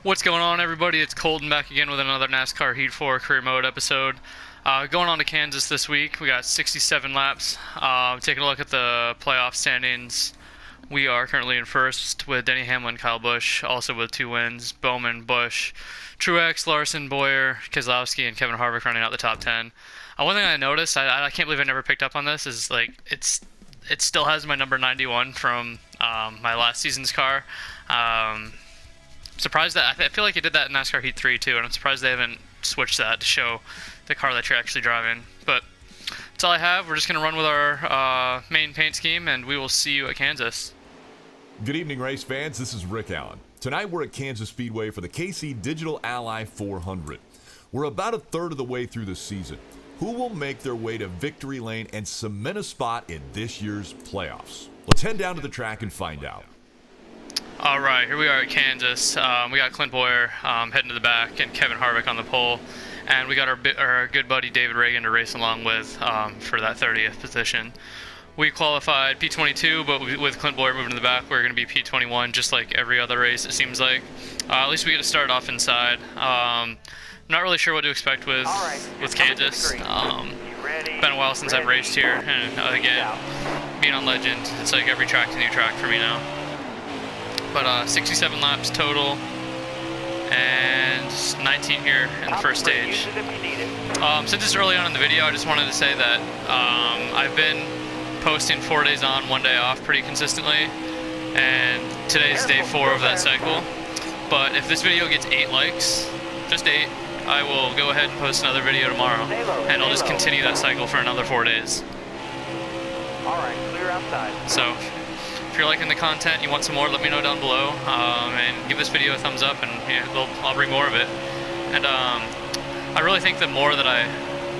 What's going on, everybody? It's Colton back again with another NASCAR Heat 4 career mode episode. Going on to Kansas this week. We got 67 laps. Taking a look at the playoff standings. We are currently in first with Denny Hamlin, Kyle Busch, also with 2 wins. Bowman, Busch, Truex, Larson, Boyer, Keselowski, and Kevin Harvick running out the top 10. One thing I noticed, I can't believe I never picked up on this, is like it still has my number 91 from my last season's car. Surprised that I feel like it did that in NASCAR Heat 3 too, and I'm surprised they haven't switched that to show the car that you're actually driving. But that's all I have. We're just going to run with our main paint scheme, and we will see you at Kansas. Good evening, race fans. This is Rick Allen. Tonight we're at Kansas Speedway for the KC Digital Ally 400. We're about a third of the way through the season. Who will make their way to victory lane and cement a spot in this year's playoffs? Let's head down to the track and find out. All right, here we are at Kansas. We got Clint Boyer heading to the back and Kevin Harvick on the pole. And we got our good buddy David Reagan to race along with for that 30th position. We qualified P22, but with Clint Boyer moving to the back, we're going to be P21, just like every other race, it seems like. At least we get to start off inside. Not really sure what to expect with Kansas. Been a while since I've raced here, and again, being on Legend, it's like every track's a new track for me now. But 67 laps total, and 19 here in the first stage. Since it's early on in the video, I just wanted to say that I've been posting 4 days on, 1 day off pretty consistently, and today's day 4 of that cycle. But if this video gets 8 likes, just 8, I will go ahead and post another video tomorrow, and I'll just continue that cycle for another 4 days. Alright, clear outside. So, if you're liking the content, you want some more, let me know down below, and give this video a thumbs up, and I'll bring more of it. And I really think the more that I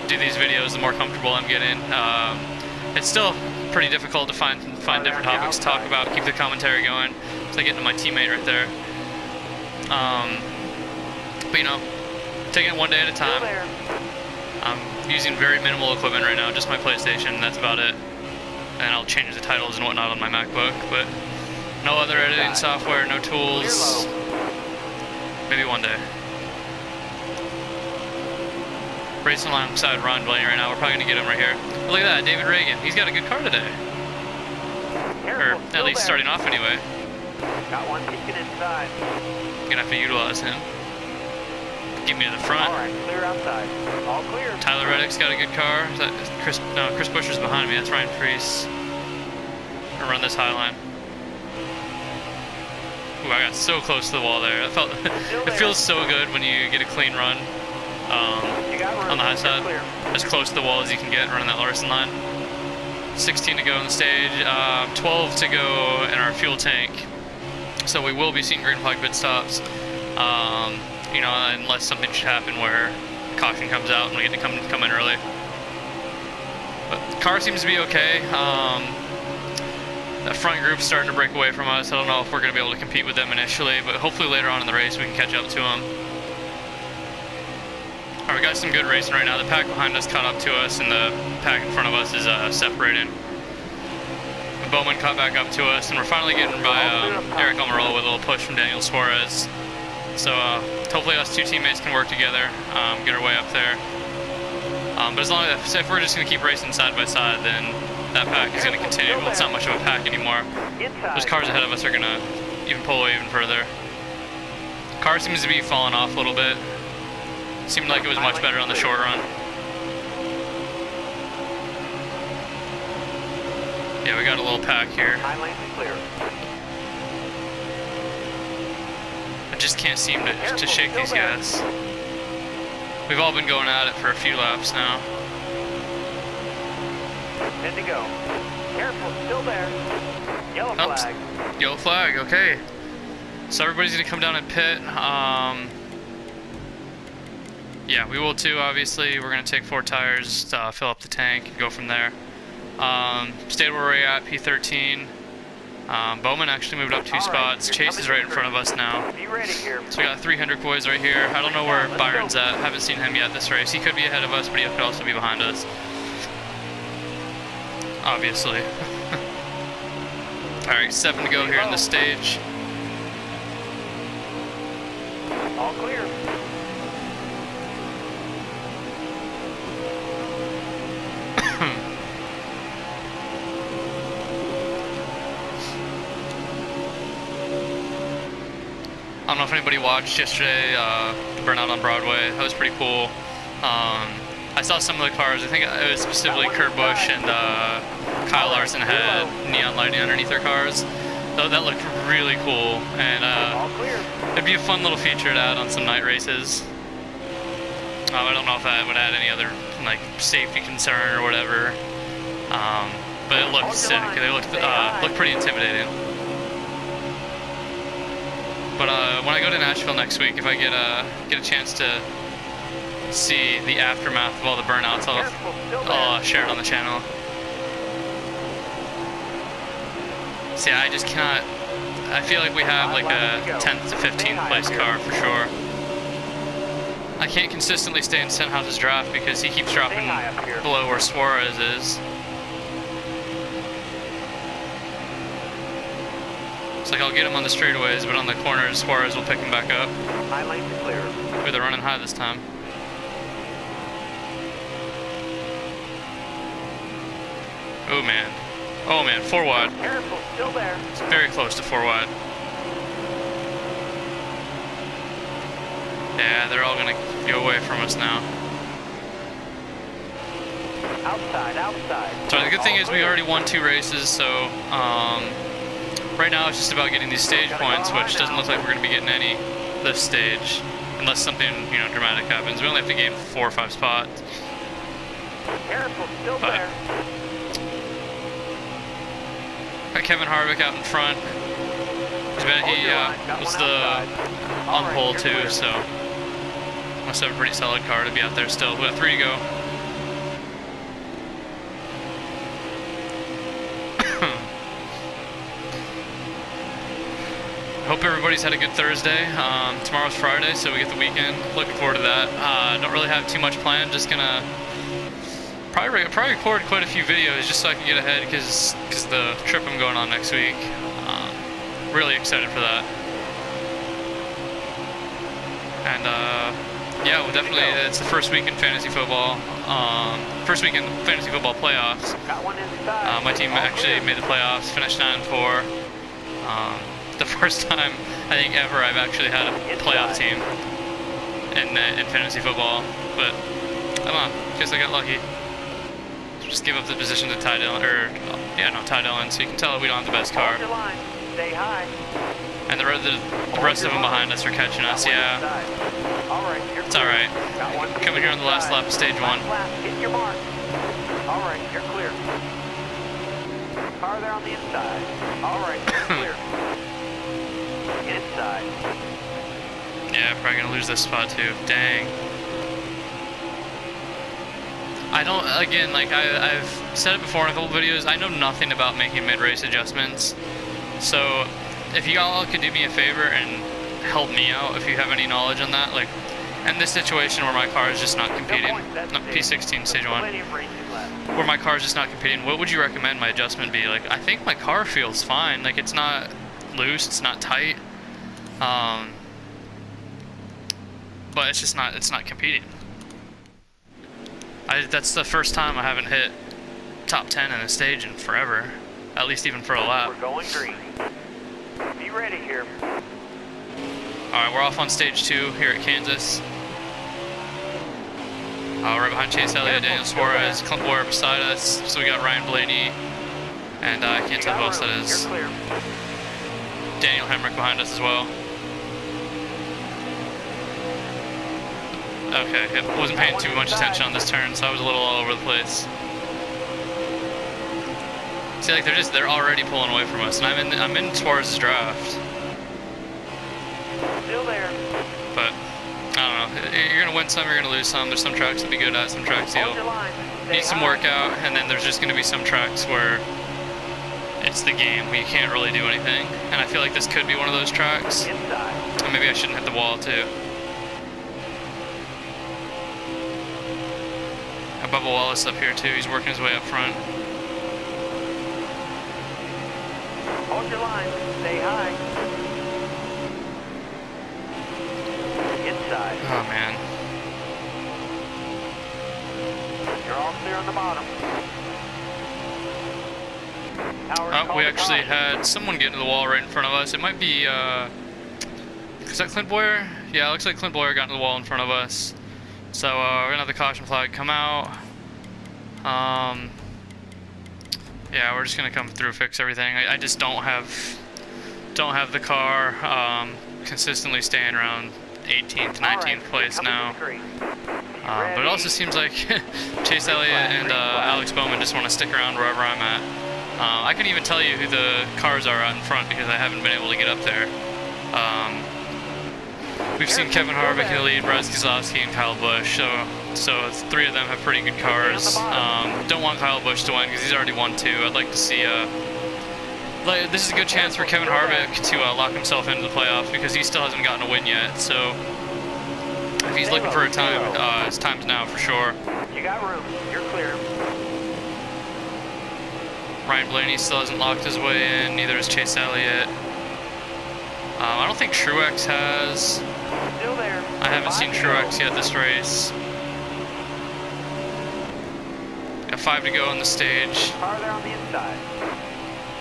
do these videos, the more comfortable I'm getting. It's still pretty difficult to find different topics to talk about, keep the commentary going. It's like getting to my teammate right there. But you know, taking it 1 day at a time. I'm using very minimal equipment right now, just my PlayStation, that's about it. And I'll change the titles and whatnot on my MacBook, but no other editing software, no tools. Maybe one day. Racing alongside Ron Blaney right now. We're probably going to get him right here. But look at that, David Reagan. He's got a good car today. Or at least starting off anyway. Got one peeking inside. Gonna have to utilize him. Get me to the front. Alright, clear outside. All clear. Tyler Reddick's got a good car. Is that Chris? No, Chris Buescher's behind me. That's Ryan Preece. Gonna run this high line. Ooh, I got so close to the wall there. It feels so good when you get a clean run on the high side. As close to the wall as you can get running that Larson line. 16 to go on the stage. 12 to go in our fuel tank. So we will be seeing green flag pit stops. You know, unless something should happen where caution comes out and we get to come in early. But the car seems to be okay. That front group's starting to break away from us. I don't know if we're going to be able to compete with them initially, but hopefully later on in the race we can catch up to them. Alright, we got some good racing right now. The pack behind us caught up to us, and the pack in front of us is separating. The Bowman caught back up to us, and we're finally getting by Eric Almirola with a little push from Daniel Suarez. So hopefully us two teammates can work together, get our way up there. But as long as if we're just going to keep racing side by side, then that pack is going to continue. Well, it's not much of a pack anymore. Those cars ahead of us are going to even pull away even further. Car seems to be falling off a little bit. Seemed like it was much better on the short run. Yeah, we got a little pack here. I just can't seem to shake these guys. We've all been going at it for a few laps now. Good to go. Careful, still there. Yellow flag. Yellow flag, okay. So everybody's gonna come down and pit. Yeah, we will too, obviously. We're gonna take 4 tires, fill up the tank, and go from there. Stayed where we're at, P13. Bowman actually moved up 2 spots. Chase is right in front of us now. So we got 300 boys right here. I don't know where Byron's at. Haven't seen him yet this race. He could be ahead of us, but he could also be behind us. Obviously. Alright, 7 to go here in the stage. All clear. I don't know if anybody watched yesterday, the burnout on Broadway. That was pretty cool. I saw some of the cars. I think it was specifically Kurt Busch and Kyle Larson had neon lighting underneath their cars. So that looked really cool, and All clear. it'd be a fun little feature to add on some night races. I don't know if that would add any other like safety concern or whatever, but it looked sick. They looked pretty intimidating. But when I go to Nashville next week, if I get a chance to see the aftermath of all the burnouts, I'll share it on the channel. See, I just cannot. I feel like we have like a 10th to 15th place car for sure. I can't consistently stay in Stenhouse's draft because he keeps dropping below where Suarez is. It's like I'll get him on the straightaways, but on the corners, Suarez will pick him back up. High lanes are clear. Ooh, they're running high this time. Oh man. Oh man, 4 wide. Careful, still there. It's very close to 4 wide. Yeah, they're all gonna go away from us now. Outside. So the good thing is we already won 2 races, so right now it's just about getting these stage points, which doesn't look like we're gonna be getting any this stage, unless something dramatic happens. We only have to gain 4 or 5 spots. Careful, still there. Got Kevin Harvick out in front. He was on pole too, so must have a pretty solid car to be out there still. We have 3 to go. Hope everybody's had a good Thursday. Tomorrow's Friday, so we get the weekend. Looking forward to that. Don't really have too much planned. Just gonna probably record quite a few videos just so I can get ahead because the trip I'm going on next week. Really excited for that. And yeah, well, definitely it's the first week in fantasy football. First week in the fantasy football playoffs. Got one inside. My team actually made the playoffs, finished 9-4. The first time I think ever I've actually had a playoff team in fantasy football, but I don't know, guess I got lucky. Just give up the position to Ty Dillon, Ty Dillon, so you can tell we don't have the best car. Stay high. And the rest of them behind us are catching us, yeah. It's alright. Coming here on the last lap of stage 1. Hit your mark. Alright, you're clear. Car there on the inside. Alright, you're clear. Inside. Yeah, probably gonna lose this spot too. Dang. I don't, again, like I've said it before in a couple videos, I know nothing about making mid-race adjustments. So if you all could do me a favor and help me out if you have any knowledge on that, like in this situation where my car is just not competing, not P16 stage 1, where my car is just not competing, what would you recommend my adjustment be? Like, I think my car feels fine, like it's not loose, it's not tight, but it's just not, it's not competing. That's the first time I haven't hit top 10 in a stage in forever, at least even for a lap. We're going green. Be ready here. Alright, we're off on stage 2 here at Kansas. Right behind Chase Elliott, Daniel Suarez, Clint Boyer beside us. So we got Ryan Blaney, and I can't tell who else that is. Daniel Hemrick behind us as well. Okay, I wasn't paying too much attention on this turn, so I was a little all over the place. See, like they're already pulling away from us, and I'm in Suarez's draft. Still there. But I don't know. You're gonna win some, you're gonna lose some. There's some tracks to be good at, some tracks you'll need some workout, and then there's just gonna be some tracks where it's the game where you can't really do anything. And I feel like this could be one of those tracks. And maybe I shouldn't hit the wall too. Bubba Wallace up here too. He's working his way up front. Hold your line. Stay high. inside. Oh man. You're all clear on the bottom. Oh, we actually had someone get into the wall right in front of us. It might be, is that Clint Boyer? Yeah, it looks like Clint Boyer got into the wall in front of us. So, we're gonna have the caution flag come out. Yeah, we're just gonna come through, fix everything. I just don't have the car, consistently staying around 18th, 19th place now. But it also seems like Chase Elliott and Alex Bowman just want to stick around wherever I'm at. I can even tell you who the cars are out in front because I haven't been able to get up there. We've seen Kevin Harvick in the lead, Bryce Keselowski, and Kyle Busch. So three of them have pretty good cars. Don't want Kyle Busch to win because he's already won two. I'd like to see this is a good chance for Kevin Harvick to lock himself into the playoffs because he still hasn't gotten a win yet. So if he's looking for a time, his time's now for sure. You got room. You're clear. Ryan Blaney still hasn't locked his way in. Neither has Chase Elliott. I don't think Truex has. Still there. I haven't seen Truex yet this race. Got 5 to go on the stage. Car there on the inside.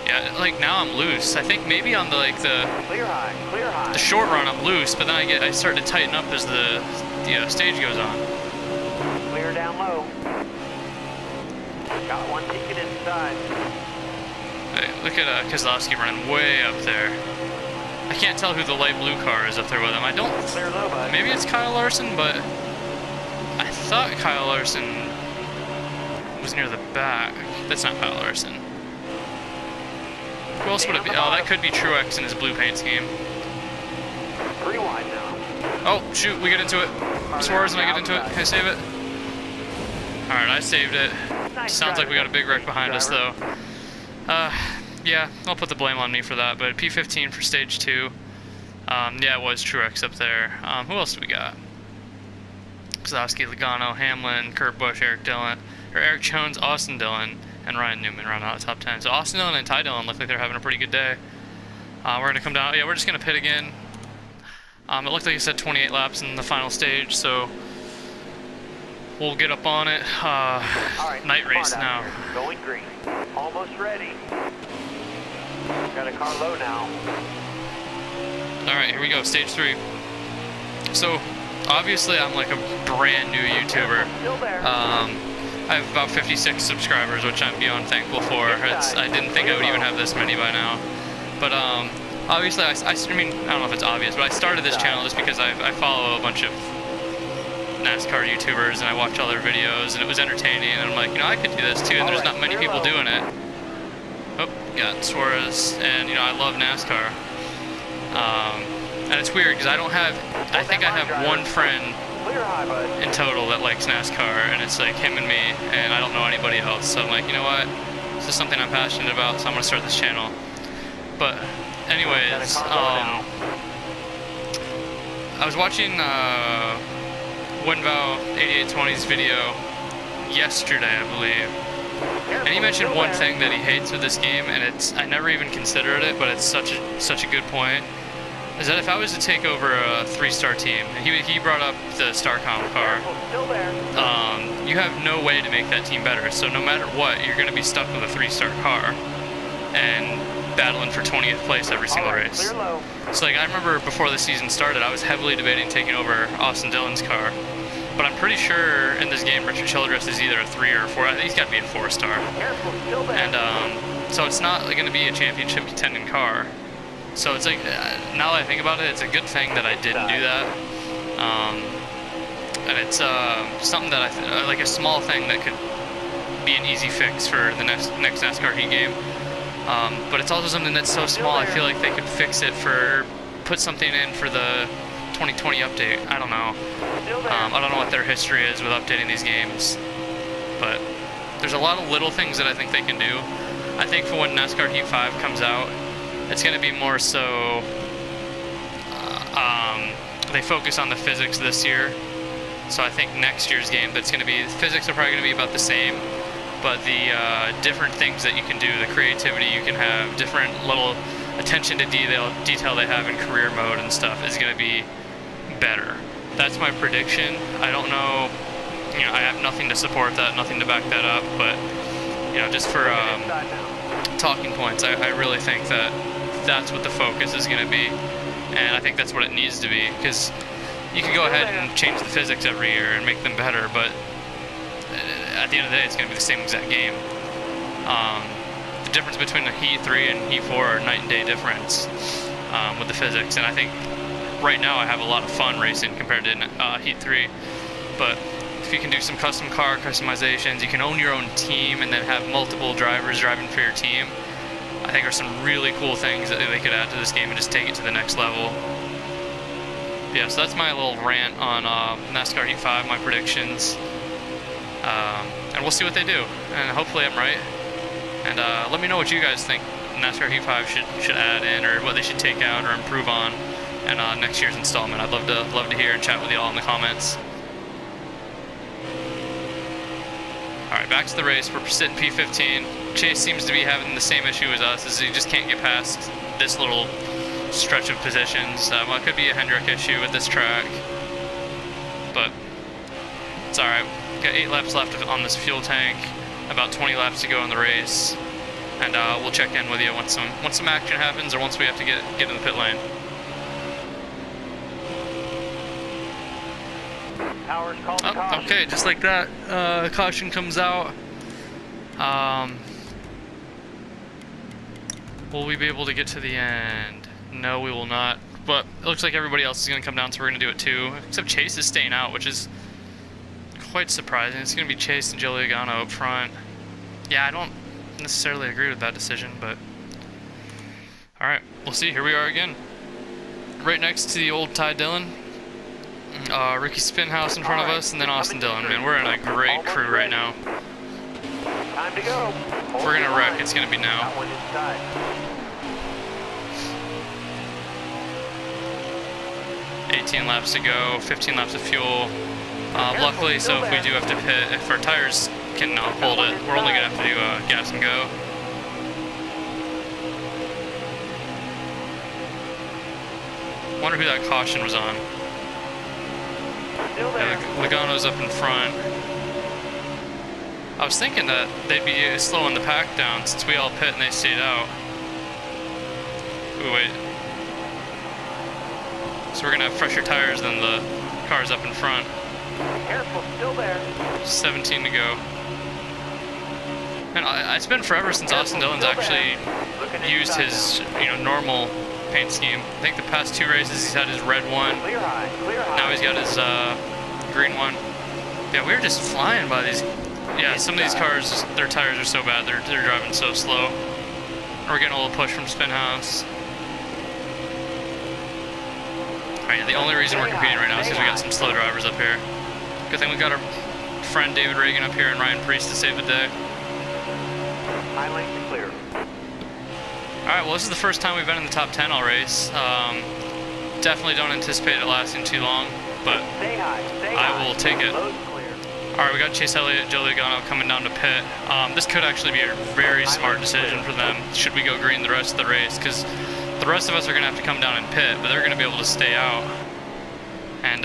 Yeah, like now I'm loose. I think maybe on the Clear high. Clear high. the short run I'm loose, but then I start to tighten up as the stage goes on. Clear down low. Got one ticket inside. Hey, look at Keselowski running way up there. I can't tell who the light blue car is up there with him. I don't. Clear low, bud. Maybe it's Kyle Larson, but I thought Kyle Larson was near the back. That's not Kyle Larson. Who else would it be? Oh, that could be Truex in his blue paint scheme. Pretty wide now. Oh, shoot, we get into it. Suarez and I get into it. Can I save it? Alright, I saved it. Sounds like we got a big wreck behind us, though. Yeah, I'll put the blame on me for that, but P15 for stage 2. Yeah, it was Truex up there. Who else do we got? Keselowski, Logano, Hamlin, Kurt Busch, Eric Jones, Austin Dillon, and Ryan Newman round out the top 10. So Austin Dillon and Ty Dillon look like they're having a pretty good day. We're going to come down. Yeah, we're just going to pit again. It looked like it said 28 laps in the final stage, so we'll get up on it. Right, night race now. Here. Going green. Almost ready. Got a car low now. Alright, here we go, stage 3. So, obviously I'm like a brand new YouTuber. Still there. I have about 56 subscribers, which I'm beyond thankful for. I didn't think I would even have this many by now. But obviously, I mean, I don't know if it's obvious, but I started this channel just because I follow a bunch of NASCAR YouTubers and I watch all their videos and it was entertaining and I'm like, you know, I could do this too, and there's not many people doing it. Oh, got Suarez, and you know, I love NASCAR. And it's weird because I think I have one friend in total that likes NASCAR, and it's like him and me, and I don't know anybody else. So I'm like, you know what, this is something I'm passionate about, so I'm gonna start this channel. But anyways, I was watching Winvow 8820's video yesterday, I believe, and he mentioned one thing that he hates with this game, and I never even considered it, but it's such a good point. Is that if I was to take over a 3-star team, and he brought up the Starcom car, you have no way to make that team better. So no matter what, you're going to be stuck with a 3-star car and battling for 20th place every single race. So like I remember before the season started, I was heavily debating taking over Austin Dillon's car, but I'm pretty sure in this game Richard Childress is either a 3 or a 4. I think he's got to be a 4-star. And so it's not going to be a championship contending car. So it's like, now that I think about it, it's a good thing that I didn't do that. And it's something that like a small thing that could be an easy fix for the next NASCAR Heat game. But it's also something that's so small, I feel like they could fix it put something in for the 2020 update. I don't know. I don't know what their history is with updating these games. But there's a lot of little things that I think they can do. I think for when NASCAR Heat 5 comes out, it's going to be more so they focus on the physics this year. So I think next year's game, the physics are probably going to be about the same, but the different things that you can do, the creativity you can have, different little attention to detail they have in career mode and stuff is going to be better. That's my prediction. I don't know. You know, I have nothing to support that, nothing to back that up. But you know, just for talking points, I really think that that's what the focus is going to be, and I think that's what it needs to be, because you can go ahead and change the physics every year and make them better, but at the end of the day, it's going to be the same exact game. The difference between the Heat 3 and Heat 4 are night and day difference with the physics, and I think right now I have a lot of fun racing compared to Heat 3, but if you can do some custom car customizations, you can own your own team and then have multiple drivers driving for your team. I think there's some really cool things that they could add to this game and just take it to the next level. Yeah, so that's my little rant on NASCAR Heat 5, my predictions. And we'll see what they do, and hopefully I'm right. And let me know what you guys think NASCAR Heat 5 should add in, or what they should take out or improve on in next year's installment. I'd love to hear and chat with you all in the comments. Alright, back to the race. We're sitting P15. Chase seems to be having the same issue as us, as he just can't get past this little stretch of positions. Well, it could be a Hendrick issue with this track, but it's alright. Got 8 laps left on this fuel tank, about 20 laps to go in the race, and we'll check in with you once some action happens, or once we have to get in the pit lane. Oh, okay, just like that, caution comes out. Will we be able to get to the end? No, we will not. But it looks like everybody else is going to come down, so we're going to do it too. Except Chase is staying out, which is quite surprising. It's going to be Chase and Joe Logano up front. Yeah, I don't necessarily agree with that decision, but alright, we'll see. Here we are again. Right next to the old Ty Dillon. Ricky Spinhouse in front of us, and then Austin Dillon. Man, we're in a great crew right now. Time to go. If we're gonna wreck, it's gonna be now. 18 laps to go, 15 laps of fuel. Luckily, so if we do have to pit, if our tires can hold it, we're only gonna have to do gas and go. Wonder who that caution was on. Yeah, Logano's up in front. I was thinking that they'd be slowing the pack down since we all pit and they stayed out. Ooh, wait. So we're gonna have fresher tires than the cars up in front. Careful, still there. 17 to go. And it's been forever since Austin Dillon's actually used his, normal paint scheme. I think the past 2 races he's had his red one. Clear high, clear high. Now he's got his green one. Yeah, we were just flying by these. Yeah, some of these cars, their tires are so bad, they're driving so slow. We're getting a little push from Spinhouse. Alright, the only reason we're competing right now is because we got some slow drivers up here. Good thing we got our friend David Reagan up here and Ryan Priest to save the day. High lane clear. Alright, well this is the first time we've been in the top 10 all race. Definitely don't anticipate it lasting too long, but I will take it. Alright, we got Chase Elliott, Joe Logano coming down to pit. This could actually be a very smart decision for them, should we go green the rest of the race, because the rest of us are going to have to come down and pit, but they're going to be able to stay out and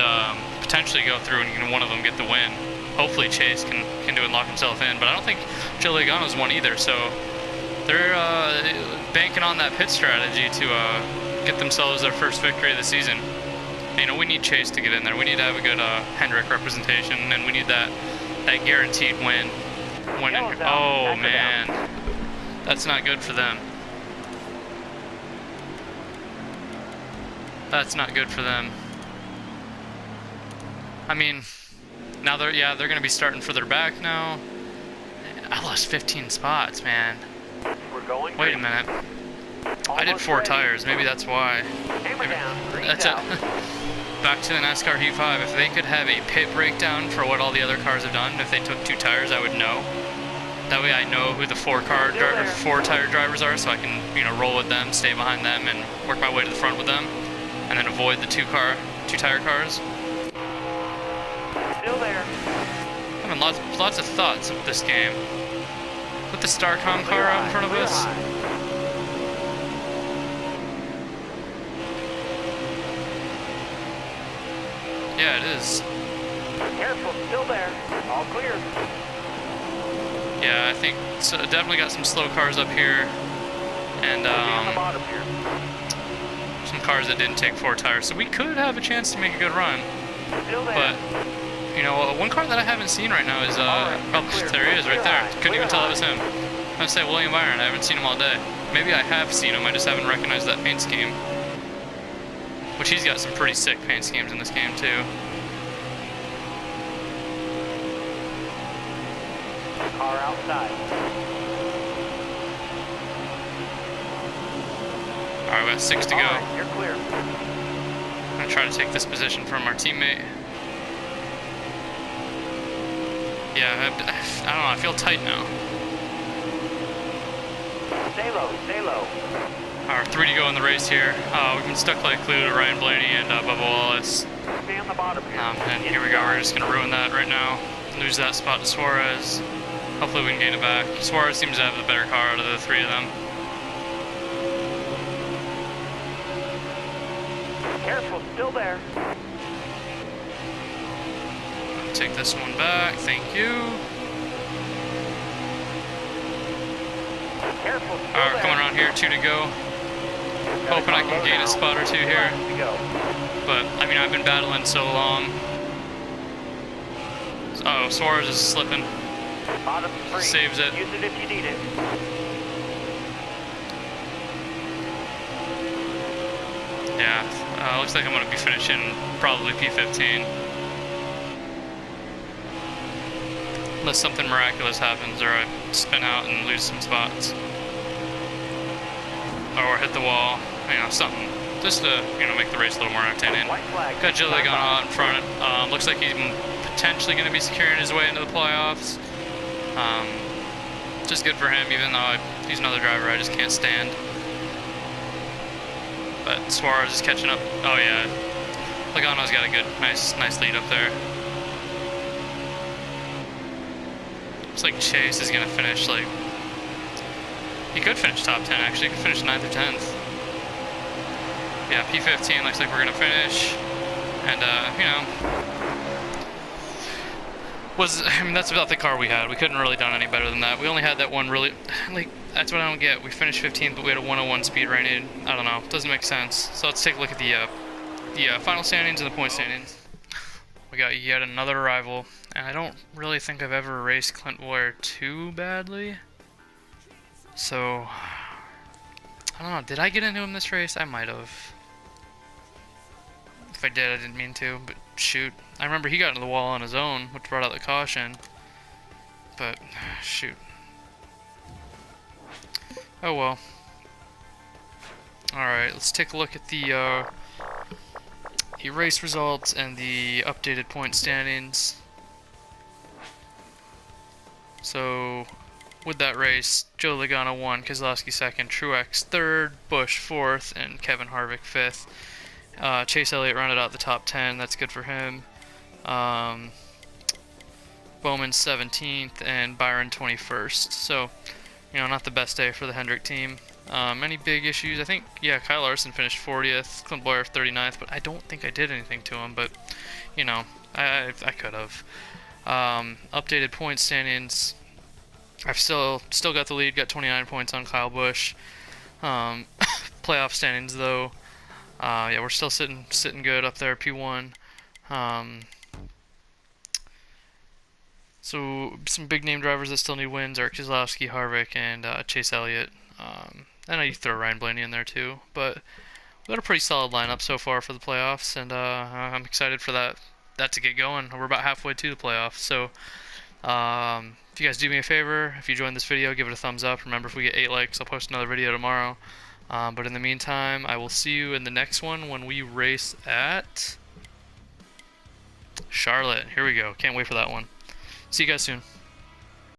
potentially go through and one of them get the win. Hopefully Chase can do it and lock himself in, but I don't think Joe Logano's won either, so they're banking on that pit strategy to get themselves their first victory of the season. We need Chase to get in there. We need to have a good Hendrick representation, and we need that guaranteed win. Oh man, that's not good for them. That's not good for them. I mean, now they're going to be starting further back now. I lost 15 spots, man. Wait a minute. I did 4 tires. Maybe that's why. That's it. Back to the NASCAR Heat 5. If they could have a pit breakdown for what all the other cars have done, if they took 2 tires, I would know. That way I know who the 4 tire drivers are, so I can roll with them, stay behind them, and work my way to the front with them, and then avoid the 2 tire cars. Still there. Having lots of thoughts of this game. Put the Starcom car out in front of us. Yeah, it is. Careful, still there. All clear. Yeah, I think so. Definitely got some slow cars up here, and Be on the bottom here. some cars that didn't take 4 tires. So we could have a chance to make a good run. Still there. But you know, one car that I haven't seen right now is oh, there he is right there. Couldn't even tell it was him. I'd say William Byron. I haven't seen him all day. Maybe I have seen him. I just haven't recognized that paint scheme. Which he's got some pretty sick paint schemes in this game too. Car outside. Alright, we got 6 to go. Alright, you're clear. I'm gonna try to take this position from our teammate. Yeah, I don't know, I feel tight now. Stay low, stay low. Alright, 3 to go in the race here. We've been stuck like glue to Ryan Blaney and Bubba Wallace. Stay on the bottom here. And here we go, we're just gonna ruin that right now. Lose that spot to Suarez. Hopefully we can gain it back. Suarez seems to have the better car out of the 3 of them. Careful, still there. Take this one back, thank you. Careful, still Alright, there. coming around here, 2 to go. Hoping I can gain a spot or 2 here. To go. But, I mean, I've been battling so long. Oh, Suarez is slipping. Bottom 3. Saves it. Use it if you need it. Yeah, looks like I'm going to be finishing probably P15. Unless something miraculous happens or I spin out and lose some spots. Or hit the wall, you know, something. Just to, you know, make the race a little more entertaining. White flag. Got Joe Logano out in front. Looks like he's potentially going to be securing his way into the playoffs. Just good for him, even though he's another driver I just can't stand. But Suarez is catching up. Oh yeah, Logano's got a good, nice lead up there. Looks like Chase is gonna finish like. He could finish top 10 actually. He could finish 9th or 10th. Yeah, P15 looks like we're gonna finish, and you know. I mean, that's about the car we had. We couldn't really done any better than that. We only had that one really, like, that's what I don't get. We finished 15th, but we had a 101 speed rating. I don't know. It doesn't make sense. So let's take a look at the final standings and the point standings. We got yet another rival, and I don't really think I've ever raced Clint Boyer too badly. So, I don't know. Did I get into him this race? I might have. If I did, I didn't mean to, but shoot. I remember he got into the wall on his own, which brought out the caution. But, shoot. Oh well. Alright, let's take a look at the race results and the updated point standings. So, with that race, Joe Logano won, Keselowski second, Truex third, Busch fourth, and Kevin Harvick fifth. Chase Elliott rounded out the top 10. That's good for him. Bowman 17th and Byron 21st. So, you know, not the best day for the Hendrick team. Any big issues? I think, yeah, Kyle Larson finished 40th, Clint Boyer 39th, but I don't think I did anything to him. But, you know, I could have. Updated point standings. I've still got the lead. Got 29 points on Kyle Busch. Playoff standings though. Yeah, we're still sitting good up there, P1. So some big name drivers that still need wins are Keselowski, Harvick, and Chase Elliott. I know you throw Ryan Blaney in there too, but we got a pretty solid lineup so far for the playoffs, and I'm excited for that to get going. We're about halfway to the playoffs, so if you guys do me a favor, if you enjoyed this video, give it a thumbs up. Remember, if we get 8 likes, I'll post another video tomorrow. But in the meantime, I will see you in the next one when we race at Charlotte. Here we go. Can't wait for that one. See you guys soon.